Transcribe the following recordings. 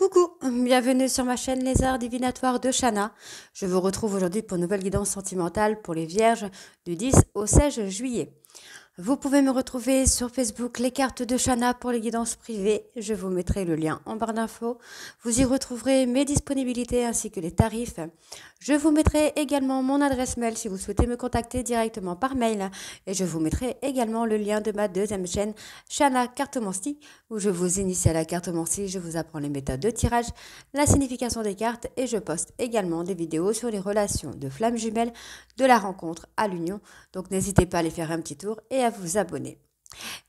Coucou, bienvenue sur ma chaîne Les Arts Divinatoires de Shana. Je vous retrouve aujourd'hui pour une nouvelle guidance sentimentale pour les Vierges du 10 au 16 juillet. Vous pouvez me retrouver sur Facebook, les cartes de Shana pour les guidances privées. Je vous mettrai le lien en barre d'infos. Vous y retrouverez mes disponibilités ainsi que les tarifs. Je vous mettrai également mon adresse mail si vous souhaitez me contacter directement par mail. Et je vous mettrai également le lien de ma deuxième chaîne, Shana Cartomancie, où je vous initie à la cartomancie, je vous apprends les méthodes de tirage, la signification des cartes et je poste également des vidéos sur les relations de flammes jumelles, de la rencontre à l'union. Donc n'hésitez pas à aller faire un petit tour et à vous abonner.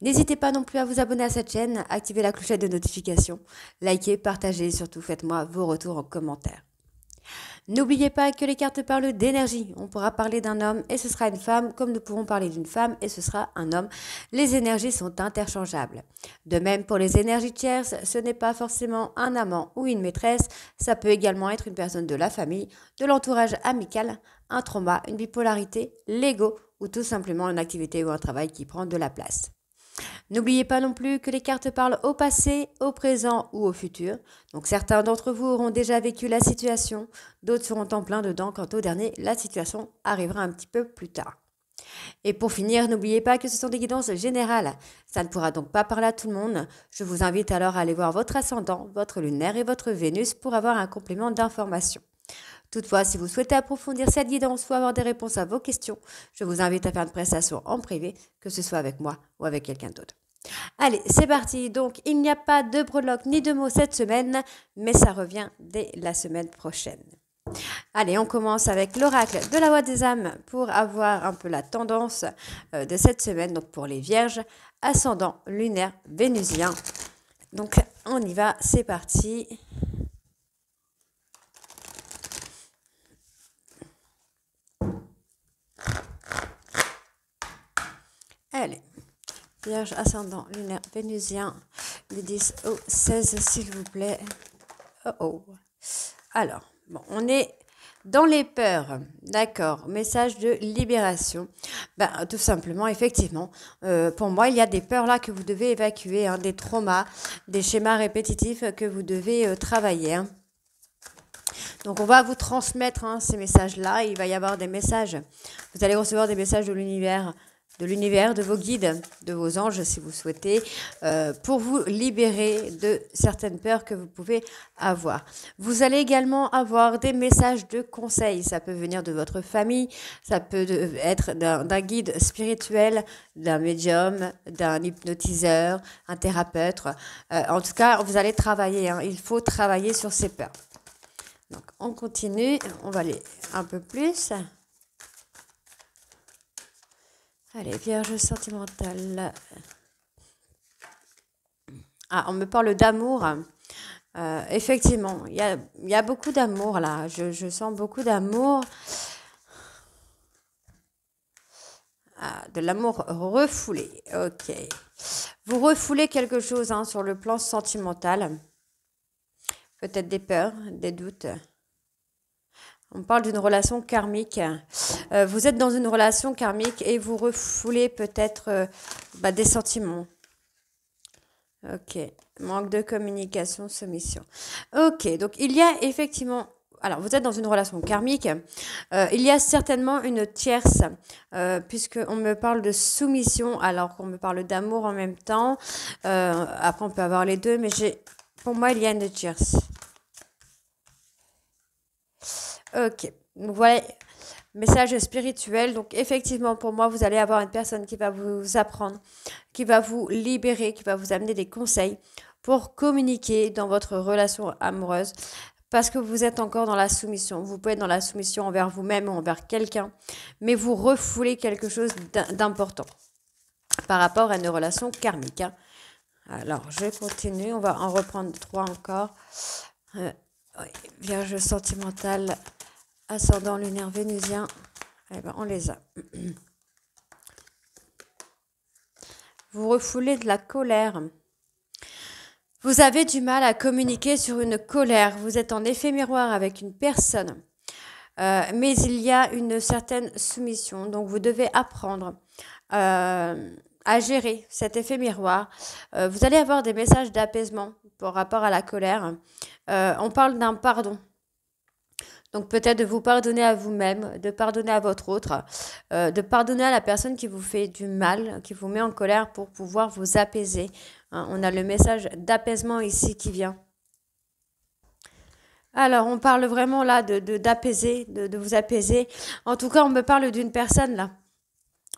N'hésitez pas non plus à vous abonner à cette chaîne, activer la clochette de notification, likez, partagez et surtout faites-moi vos retours en commentaire. N'oubliez pas que les cartes parlent d'énergie. On pourra parler d'un homme et ce sera une femme, comme nous pourrons parler d'une femme et ce sera un homme. Les énergies sont interchangeables. De même pour les énergies tierces, ce n'est pas forcément un amant ou une maîtresse, ça peut également être une personne de la famille, de l'entourage amical, un trauma, une bipolarité, l'ego ou tout simplement une activité ou un travail qui prend de la place. N'oubliez pas non plus que les cartes parlent au passé, au présent ou au futur. Donc certains d'entre vous auront déjà vécu la situation, d'autres seront en plein dedans. Quant au dernier, la situation arrivera un petit peu plus tard. Et pour finir, n'oubliez pas que ce sont des guidances générales. Ça ne pourra donc pas parler à tout le monde. Je vous invite alors à aller voir votre ascendant, votre lunaire et votre Vénus pour avoir un complément d'information. Toutefois, si vous souhaitez approfondir cette guidance ou avoir des réponses à vos questions, je vous invite à faire une prestation en privé, que ce soit avec moi ou avec quelqu'un d'autre. Allez, c'est parti. Donc, il n'y a pas de breloque ni de mots cette semaine, mais ça revient dès la semaine prochaine. Allez, on commence avec l'oracle de la Voix des âmes pour avoir un peu la tendance de cette semaine. Donc, pour les Vierges, ascendant lunaire vénusien. Donc, on y va, c'est parti. Allez, Vierge, ascendant, lunaire, vénusien, du 10 au 16, s'il vous plaît. Oh. Alors, bon, on est dans les peurs, d'accord, message de libération. Tout simplement, effectivement, pour moi, il y a des peurs là que vous devez évacuer, hein, des traumas, des schémas répétitifs que vous devez travailler. Hein. Donc, on va vous transmettre ces messages-là. Il va y avoir des messages. Vous allez recevoir des messages de l'univers, de vos guides, de vos anges si vous souhaitez, pour vous libérer de certaines peurs que vous pouvez avoir. Vous allez également avoir des messages de conseils. Ça peut venir de votre famille, ça peut être d'un guide spirituel, d'un médium, d'un hypnotiseur, un thérapeute. En tout cas, vous allez travailler. Hein. Il faut travailler sur ces peurs. Donc, on continue. On va aller un peu plus. Allez, Vierge sentimentale. Ah, on me parle d'amour. Effectivement, il y a beaucoup d'amour là. Je sens beaucoup d'amour. Ah, de l'amour refoulé. Ok. Vous refoulez quelque chose sur le plan sentimental. Peut-être des peurs, des doutes. On parle d'une relation karmique. Vous êtes dans une relation karmique et vous refoulez peut-être des sentiments. Ok. Manque de communication, soumission. Ok. Donc, il y a effectivement... Alors, vous êtes dans une relation karmique. Il y a certainement une tierce, puisqu'on me parle de soumission alors qu'on me parle d'amour en même temps. Après, on peut avoir les deux, mais pour moi, il y a une tierce. Ok, donc voilà, message spirituel. Donc effectivement, pour moi, vous allez avoir une personne qui va vous apprendre, qui va vous libérer, qui va vous amener des conseils pour communiquer dans votre relation amoureuse parce que vous êtes encore dans la soumission. Vous pouvez être dans la soumission envers vous-même ou envers quelqu'un, mais vous refoulez quelque chose d'important par rapport à une relation karmique. Hein. Alors, je continue. On va en reprendre 3 encore. Vierge sentimentale. Ascendant lunaire vénusien, on les a. Vous refoulez de la colère. Vous avez du mal à communiquer sur une colère. Vous êtes en effet miroir avec une personne. Mais il y a une certaine soumission. Donc, vous devez apprendre à gérer cet effet miroir. Vous allez avoir des messages d'apaisement par rapport à la colère. On parle d'un pardon. Donc peut-être de vous pardonner à vous-même, de pardonner à votre autre, de pardonner à la personne qui vous fait du mal, qui vous met en colère pour pouvoir vous apaiser. Hein, on a le message d'apaisement ici qui vient. Alors, on parle vraiment là d'apaiser, de vous apaiser. En tout cas, on me parle d'une personne là.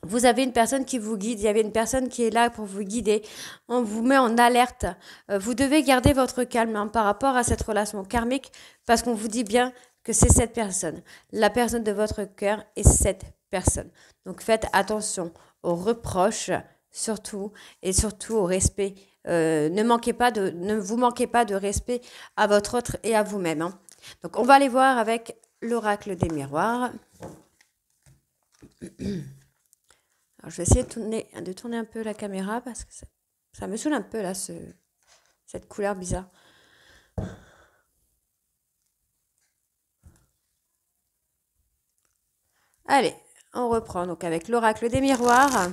Vous avez une personne qui vous guide, il y avait une personne qui est là pour vous guider. On vous met en alerte. Vous devez garder votre calme hein, par rapport à cette relation karmique parce qu'on vous dit bien que c'est cette personne. La personne de votre cœur est cette personne. Donc faites attention aux reproches surtout et surtout au respect. Ne vous manquez pas de respect à votre autre et à vous-même. Hein. Donc on va aller voir avec l'oracle des miroirs. Alors, je vais essayer de tourner un peu la caméra parce que ça me saoule un peu là, cette couleur bizarre. Allez, on reprend donc avec l'oracle des miroirs.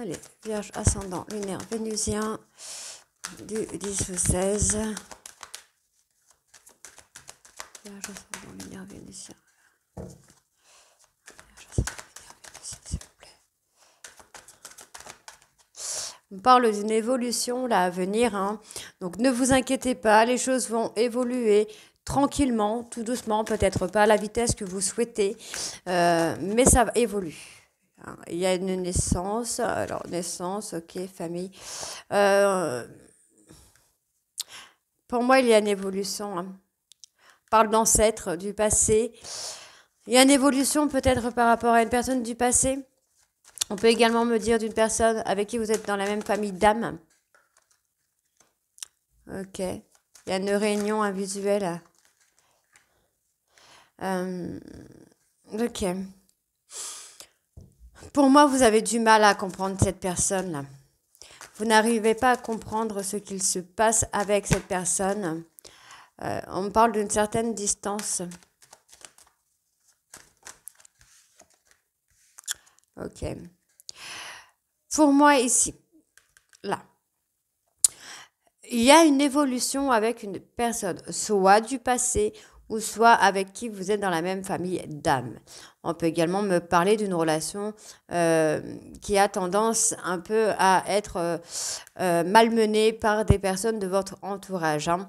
Allez, Vierge ascendant lunaire vénusien du 10 au 16. Vierge ascendant lunaire vénusien. Vierge ascendant lunaire vénusien, s'il vous plaît. On parle d'une évolution là à venir. Hein. Donc ne vous inquiétez pas, les choses vont évoluer tranquillement, tout doucement, peut-être pas à la vitesse que vous souhaitez, mais ça évolue. Il y a une naissance, alors naissance, ok, famille. Pour moi, il y a une évolution. Hein. On parle d'ancêtres, du passé. Il y a une évolution peut-être par rapport à une personne du passé. On peut également me dire d'une personne avec qui vous êtes dans la même famille d'âme. Ok. Il y a une réunion, un visuel. Ok. Pour moi, vous avez du mal à comprendre cette personne-là. Vous n'arrivez pas à comprendre ce qu'il se passe avec cette personne. On parle d'une certaine distance. Ok. Pour moi, ici, là, il y a une évolution avec une personne, soit du passé ou soit avec qui vous êtes dans la même famille d'âme. On peut également me parler d'une relation qui a tendance un peu à être malmenée par des personnes de votre entourage. Hein.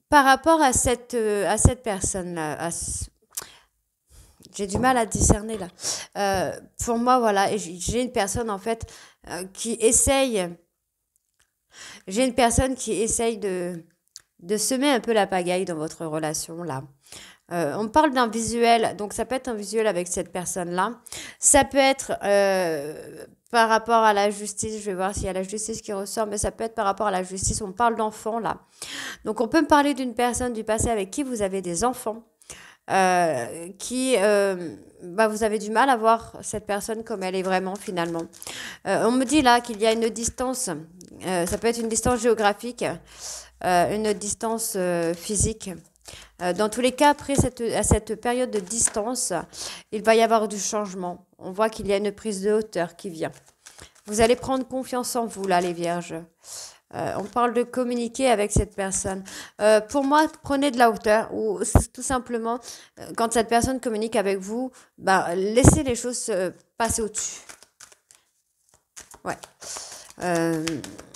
Par rapport à cette personne-là, j'ai du mal à discerner là. Pour moi, voilà, j'ai une personne en fait qui essaye, j'ai une personne qui essaye de semer un peu la pagaille dans votre relation là. On parle d'un visuel, donc ça peut être un visuel avec cette personne-là. Ça peut être par rapport à la justice, je vais voir s'il y a la justice qui ressort, mais ça peut être par rapport à la justice. On parle d'enfants là. Donc on peut me parler d'une personne du passé avec qui vous avez des enfants. Vous avez du mal à voir cette personne comme elle est vraiment finalement. On me dit là qu'il y a une distance, ça peut être une distance géographique, une distance physique. Dans tous les cas, après cette période de distance, il va y avoir du changement. On voit qu'il y a une prise de hauteur qui vient. Vous allez prendre confiance en vous là, les vierges. On parle de communiquer avec cette personne. Pour moi, prenez de la hauteur ou tout simplement, quand cette personne communique avec vous, laissez les choses passer au-dessus. Ouais.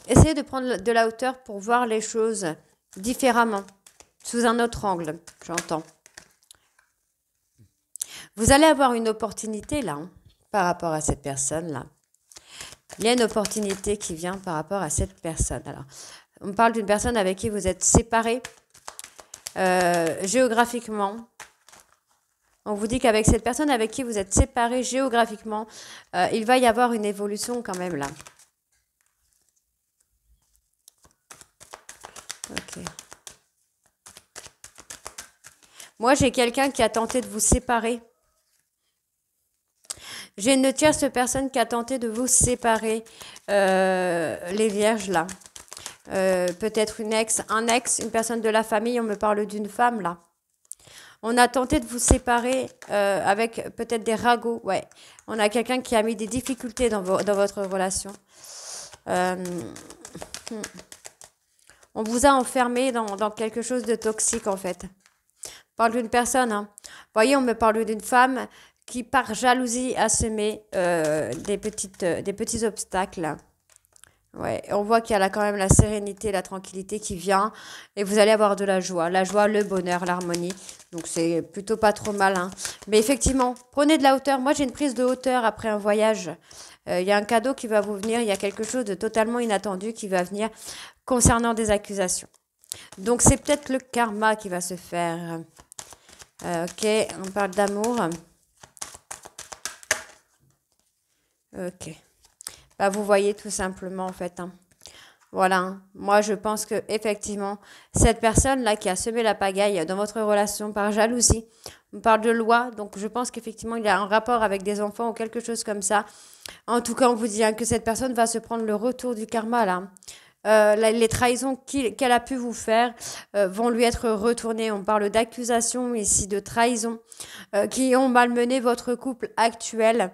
Essayez de prendre de la hauteur pour voir les choses différemment, sous un autre angle, j'entends. Vous allez avoir une opportunité là, hein, par rapport à cette personne-là. Il y a une opportunité qui vient par rapport à cette personne. Alors, on parle d'une personne avec qui vous êtes séparés géographiquement. On vous dit qu'avec cette personne avec qui vous êtes séparés géographiquement, il va y avoir une évolution quand même là. Ok. Moi, j'ai quelqu'un qui a tenté de vous séparer. J'ai une tierce personne qui a tenté de vous séparer, les vierges là. Peut-être une ex, un ex, une personne de la famille, on me parle d'une femme là. On a tenté de vous séparer avec peut-être des ragots, ouais. On a quelqu'un qui a mis des difficultés dans votre relation. Euh, on vous a enfermé dans quelque chose de toxique en fait. On parle d'une personne, hein. Vous voyez, on me parle d'une femme qui par jalousie a semé des petits obstacles. Ouais, on voit qu'il y a quand même la sérénité, la tranquillité qui vient et vous allez avoir de la joie, le bonheur, l'harmonie. Donc c'est plutôt pas trop mal, hein. Mais effectivement, prenez de la hauteur. Moi, j'ai une prise de hauteur après un voyage. Il y a un cadeau qui va vous venir, il y a quelque chose de totalement inattendu qui va venir concernant des accusations. Donc c'est peut-être le karma qui va se faire. Ok, on parle d'amour. Ok. Bah, vous voyez tout simplement en fait, hein. Voilà, hein. Moi je pense que effectivement cette personne là qui a semé la pagaille dans votre relation par jalousie, on parle de loi, donc je pense qu'effectivement il y a un rapport avec des enfants ou quelque chose comme ça. En tout cas, on vous dit, hein, que cette personne va se prendre le retour du karma là. Les trahisons qu'elle a pu vous faire vont lui être retournées. On parle d'accusations ici, de trahisons qui ont malmené votre couple actuel.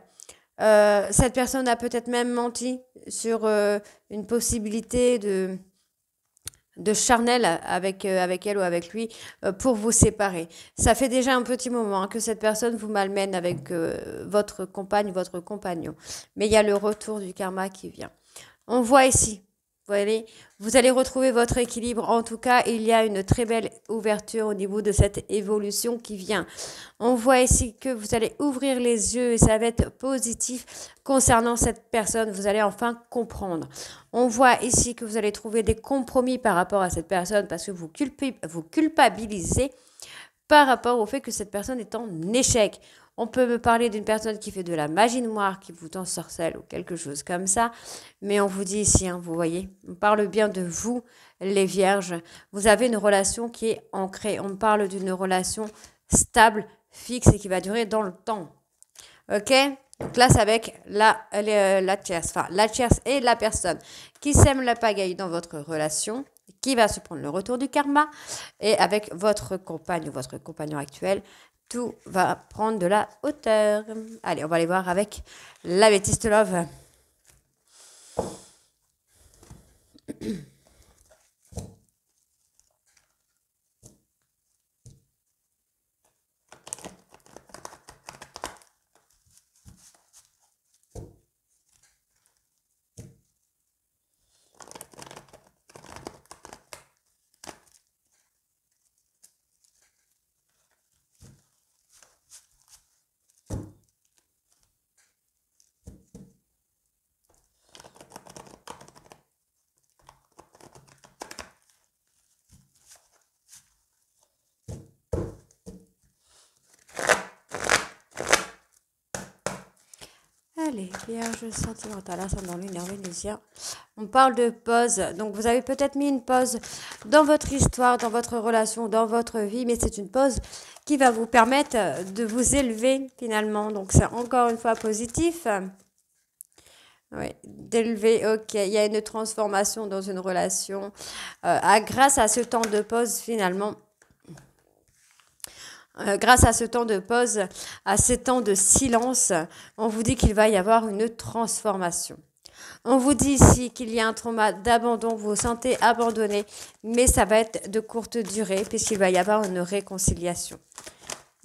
Cette personne a peut-être même menti sur une possibilité de charnel avec elle ou avec lui pour vous séparer. Ça fait déjà un petit moment, hein, que cette personne vous malmène avec votre compagne, votre compagnon. Mais il y a le retour du karma qui vient. On voit ici, vous allez retrouver votre équilibre. En tout cas, il y a une très belle ouverture au niveau de cette évolution qui vient. On voit ici que vous allez ouvrir les yeux et ça va être positif concernant cette personne. Vous allez enfin comprendre. On voit ici que vous allez trouver des compromis par rapport à cette personne parce que vous culpabilisez par rapport au fait que cette personne est en échec. On peut me parler d'une personne qui fait de la magie noire, qui vous ensorcelle ou quelque chose comme ça. Mais on vous dit ici, hein, vous voyez, on parle bien de vous, les vierges. Vous avez une relation qui est ancrée. On parle d'une relation stable, fixe et qui va durer dans le temps. Ok? Donc là, c'est avec la tierce. Enfin, la tierce et la personne qui sème la pagaille dans votre relation, qui va se prendre le retour du karma. Et avec votre compagne ou votre compagnon actuel, tout va prendre de la hauteur. Allez, on va aller voir avec l'améthyste love. Allez, vierge sentimentale, ascendant lunaire vénusien. On parle de pause. Donc, vous avez peut-être mis une pause dans votre histoire, dans votre relation, dans votre vie, mais c'est une pause qui va vous permettre de vous élever finalement. Donc, c'est encore une fois positif. Oui, d'élever, ok. Il y a une transformation dans une relation. Grâce à ce temps de pause, finalement, grâce à ce temps de pause, à ces temps de silence, on vous dit qu'il va y avoir une transformation. On vous dit ici qu'il y a un trauma d'abandon, vous vous sentez abandonné, mais ça va être de courte durée puisqu'il va y avoir une réconciliation.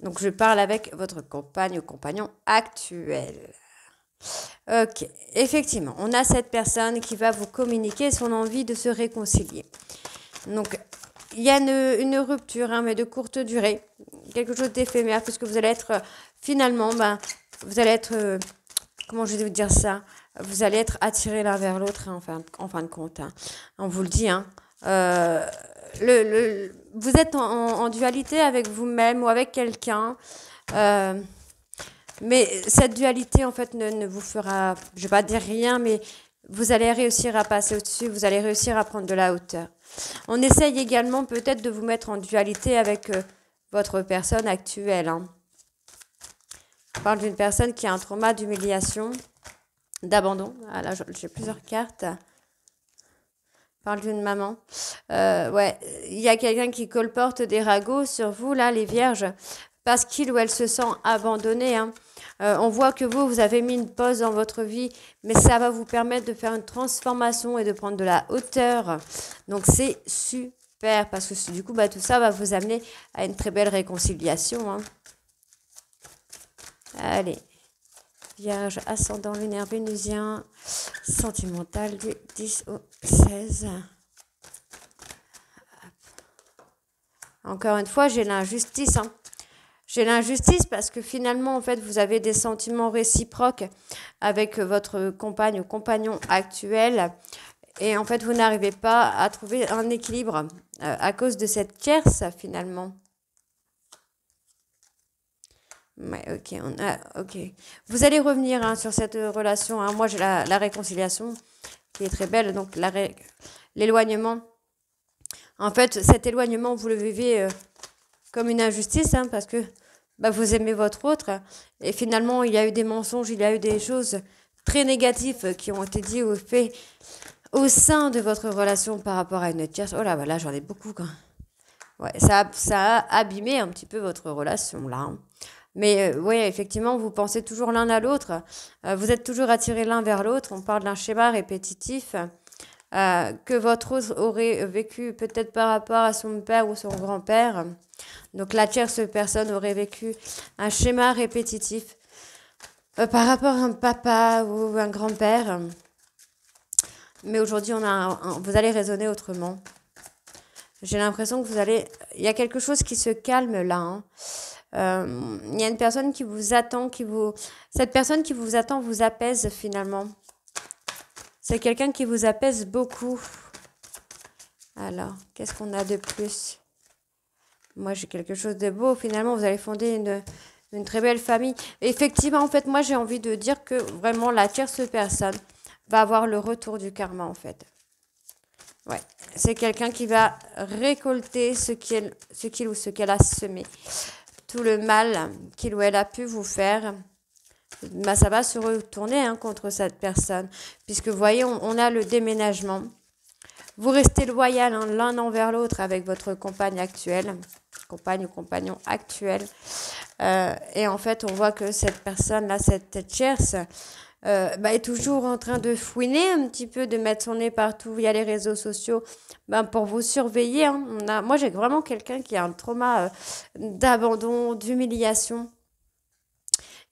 Donc, je parle avec votre compagne ou compagnon actuel. Ok, effectivement, on a cette personne qui va vous communiquer son envie de se réconcilier. Donc, il y a une rupture, hein, mais de courte durée, quelque chose d'éphémère, puisque vous allez être finalement, vous allez être, comment je vais vous dire ça, vous allez être attirés l'un vers l'autre, hein, en fin de compte, hein. On vous le dit, hein. Vous êtes en dualité avec vous-même ou avec quelqu'un, mais cette dualité, en fait, ne vous fera, je ne vais pas dire rien, mais vous allez réussir à passer au-dessus, vous allez réussir à prendre de la hauteur. On essaye également peut-être de vous mettre en dualité avec votre personne actuelle, hein. On parle d'une personne qui a un trauma d'humiliation, d'abandon. Ah là, j'ai plusieurs cartes. On parle d'une maman. Ouais, il y a quelqu'un qui colporte des ragots sur vous, là, les vierges, parce qu'il ou elle se sent abandonné, hein. On voit que vous avez mis une pause dans votre vie, mais ça va vous permettre de faire une transformation et de prendre de la hauteur. Donc, c'est super, parce que du coup, tout ça va vous amener à une très belle réconciliation, hein. Allez, Vierge, ascendant lunaire vénusien, sentimental du 10 au 16. Encore une fois, j'ai l'injustice, hein. J'ai l'injustice parce que finalement, en fait, vous avez des sentiments réciproques avec votre compagne ou compagnon actuel. Et en fait, vous n'arrivez pas à trouver un équilibre à cause de cette tierce, finalement. Ouais, ok. Vous allez revenir, hein, sur cette relation, hein. Moi, j'ai la réconciliation qui est très belle. Donc, l'éloignement. En fait, cet éloignement, vous le vivez comme une injustice, hein, parce que vous aimez votre autre. Et finalement, il y a eu des mensonges, il y a eu des choses très négatives qui ont été dites ou faites au sein de votre relation par rapport à une tierce. Oh là, voilà, j'en ai beaucoup quand même. Ouais, ça a abîmé un petit peu votre relation, là, hein. Mais oui, effectivement, vous pensez toujours l'un à l'autre. Vous êtes toujours attirés l'un vers l'autre. On parle d'un schéma répétitif que votre autre aurait vécu peut-être par rapport à son père ou son grand-père. Donc la tierce personne aurait vécu un schéma répétitif par rapport à un papa ou un grand-père. Mais aujourd'hui, vous allez raisonner autrement. J'ai l'impression que il y a quelque chose qui se calme là, hein. Il y a une personne qui vous attend, cette personne qui vous attend vous apaise finalement. C'est quelqu'un qui vous apaise beaucoup. Alors, qu'est-ce qu'on a de plus? Moi, j'ai quelque chose de beau. Finalement, vous allez fonder une très belle famille. Et effectivement, en fait, moi, j'ai envie de dire que vraiment, la tierce personne va avoir le retour du karma, en fait. Ouais, c'est quelqu'un qui va récolter ce qu'il ou ce qu'elle a semé. Tout le mal qu'il ou elle a pu vous faire, ça va se retourner, hein, contre cette personne. Puisque vous voyez, on a le déménagement. Vous restez loyal, hein, l'un envers l'autre avec votre compagne actuelle, compagne ou compagnon actuel. Et en fait, on voit que cette personne-là, cette tierce, est toujours en train de fouiner un petit peu, de mettre son nez partout via les réseaux sociaux, pour vous surveiller, hein. Moi, j'ai vraiment quelqu'un qui a un trauma d'abandon, d'humiliation.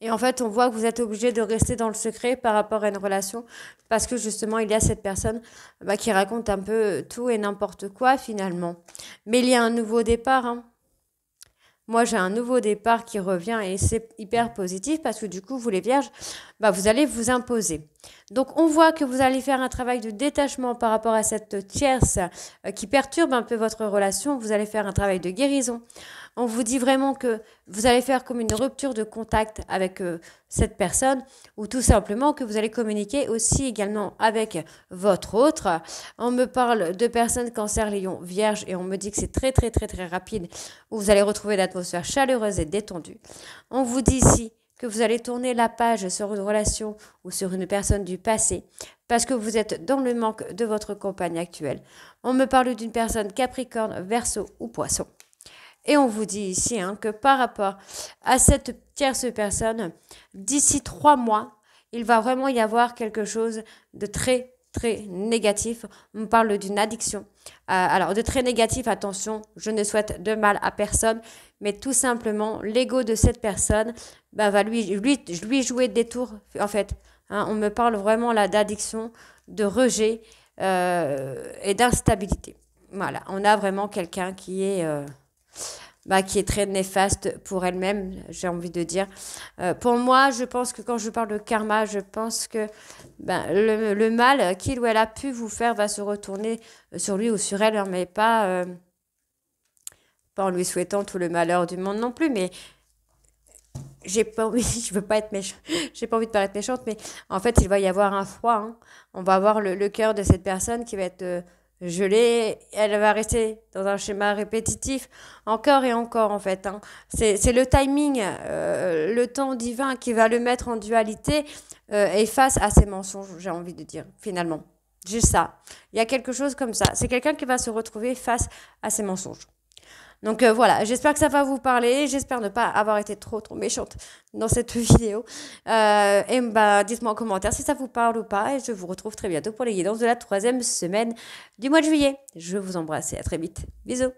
Et en fait, on voit que vous êtes obligé de rester dans le secret par rapport à une relation parce que justement, il y a cette personne qui raconte un peu tout et n'importe quoi finalement. Mais il y a un nouveau départ, hein. Moi, j'ai un nouveau départ qui revient et c'est hyper positif parce que du coup, vous les vierges, vous allez vous imposer. Donc, on voit que vous allez faire un travail de détachement par rapport à cette tierce qui perturbe un peu votre relation. Vous allez faire un travail de guérison. On vous dit vraiment que vous allez faire comme une rupture de contact avec cette personne ou tout simplement que vous allez communiquer aussi également avec votre autre. On me parle de personnes cancer, lion, vierge et on me dit que c'est très très très très rapide où vous allez retrouver l'atmosphère chaleureuse et détendue. On vous dit ici que vous allez tourner la page sur une relation ou sur une personne du passé parce que vous êtes dans le manque de votre compagne actuelle. On me parle d'une personne capricorne, verseau ou poisson. Et on vous dit ici, hein, que par rapport à cette tierce personne, d'ici 3 mois, il va vraiment y avoir quelque chose de très, très négatif. On parle d'une addiction. Alors, de très négatif, attention, je ne souhaite de mal à personne, mais tout simplement, l'ego de cette personne va lui jouer des tours, en fait. Hein, on me parle vraiment là d'addiction, de rejet et d'instabilité. Voilà, on a vraiment quelqu'un qui est très néfaste pour elle-même, j'ai envie de dire. Pour moi, je pense que quand je parle de karma, je pense que le mal qu'il ou elle a pu vous faire va se retourner sur lui ou sur elle, hein, mais pas en lui souhaitant tout le malheur du monde non plus, mais j'ai pas envie, je veux pas être méchante, j'ai pas envie de paraître méchante, mais en fait, il va y avoir un froid, hein. On va avoir le cœur de cette personne qui va être elle va rester dans un schéma répétitif encore et encore en fait, hein. C'est le timing, le temps divin qui va le mettre en dualité et face à ses mensonges, j'ai envie de dire, finalement. Juste ça. Il y a quelque chose comme ça. C'est quelqu'un qui va se retrouver face à ses mensonges. Donc voilà, j'espère que ça va vous parler. J'espère ne pas avoir été trop méchante dans cette vidéo. Et bah, dites-moi en commentaire si ça vous parle ou pas. Et je vous retrouve très bientôt pour les guidances de la 3e semaine du mois de juillet. Je vous embrasse et à très vite. Bisous.